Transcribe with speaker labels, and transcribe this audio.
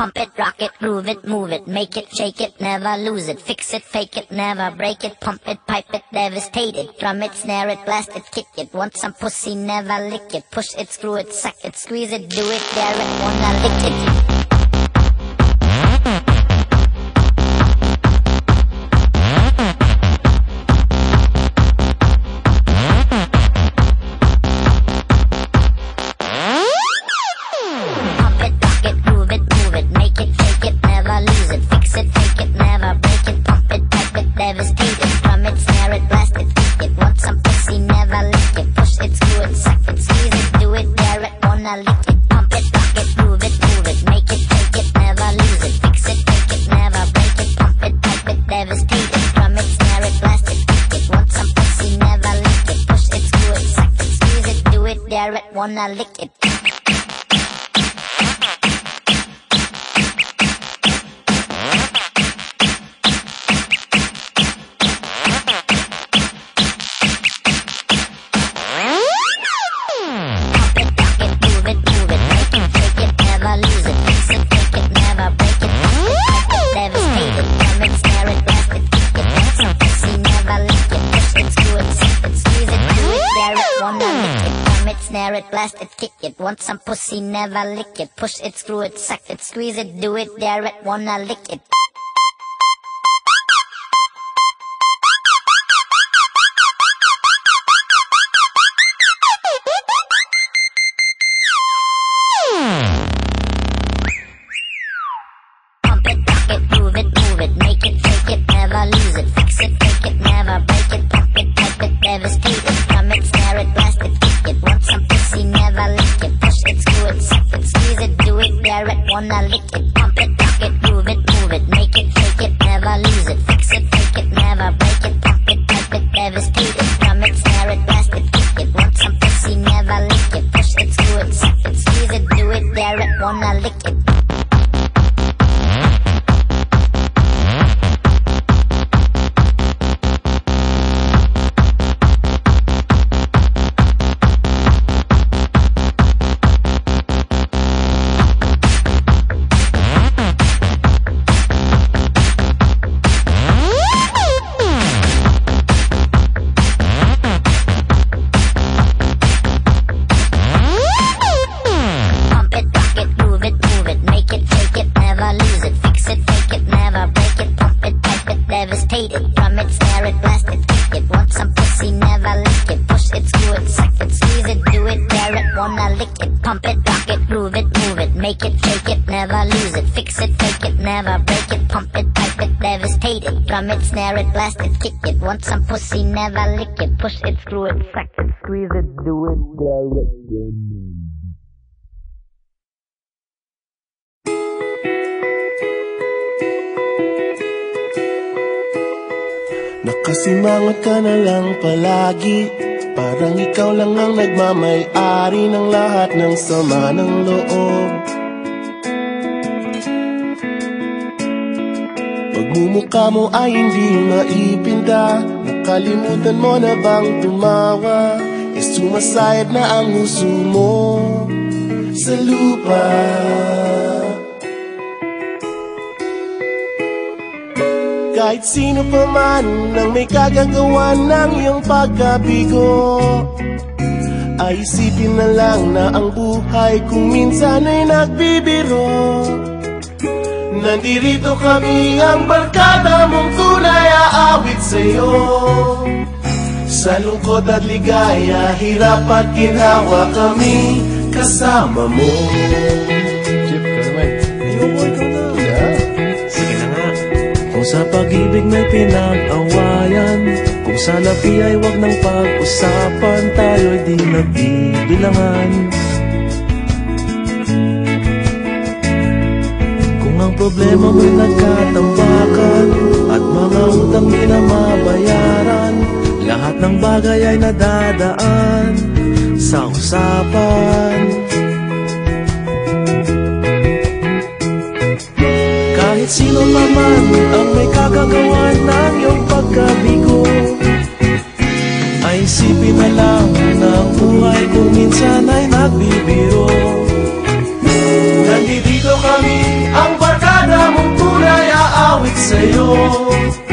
Speaker 1: pump it, rock it, groove it, move it, make it, shake it, never lose it, fix it, fake it, never break it, pump it, pipe it, devastate it, drum it, snare it, blast it, kick it, want some pussy, never lick it, push it, screw it, suck it, squeeze it, do it, dare it, wanna lick it. Wanna lick it. Snare it, blast it, kick it, want some pussy, never lick it, push it, screw it, suck it, squeeze it, do it, dare it, wanna lick it. Pump it, rock it, groove it, move it, make it, fake it, never lose it, fix it, fake it, never break it, pump it, pipe it, devastate it, drum it, snare it, blast it, kick it, want some pussy, never lick it, push it, screw it, suck it, squeeze it, do it, dare it, wanna lick it, pump it, rock it, groove it, move it, make it, fake it, never lose it, fix it, fake it, never break it, pump it, pipe it, devastate it, drum it, snare it, blast it, kick it, want some pussy, never lick it, push it, screw it, suck it, squeeze it, do it, dare it, wanna lick it. Drum it, snare it, blast it, kick it, want some pussy, never lick it, push it, screw it, suck it, squeeze it, do it, dare it, wanna lick it, pump it, rock it, groove it, move it, make it, fake it, never lose it, fix it, fake it, never break it, pump it, pipe it, devastate it, drum it, snare it, blast it, kick it, want some pussy, never lick it, push it, screw it, suck it, squeeze it, do it, dare it,
Speaker 2: Nakasimangot ka na lang palagi, parang ikaw lang ang nagmamay-ari ng lahat ng sama ng loob. Pagmumukha mo ay hindi maipinta, nakalimutan mo na bang tumawa? E sumasayad na ang huso mo sa lupa. Kahit sino pa man ang may kagagawa ng iyong pagkabigo, ay isipin na lang na ang buhay kung minsan ay nagbibiro. Nandirito kami ang barkada mong tunay aawit sa'yo. Sa lungkot at ligaya, hirap at ginhawa kami kasama mo.
Speaker 3: Chip, ka naman. Ayoko, ikaw na. Sige na nga. Kung sa pag-ibig may pinag-awayan, kung sa labi ay wag nang pag-usapan, tayo'y di nagbibilangan. Kung ang problema mo'y nagkatambakan at mga utang di na mabayaran, lahat ng bagay ay nadadaan sa usapan. Kahit sino pa man ang may kagagawa ng iyong pagkabigo, ay isipin na lang na ang buhay kung minsan ay nagbibiro.
Speaker 2: Nandito kami, ang
Speaker 3: sa'yo.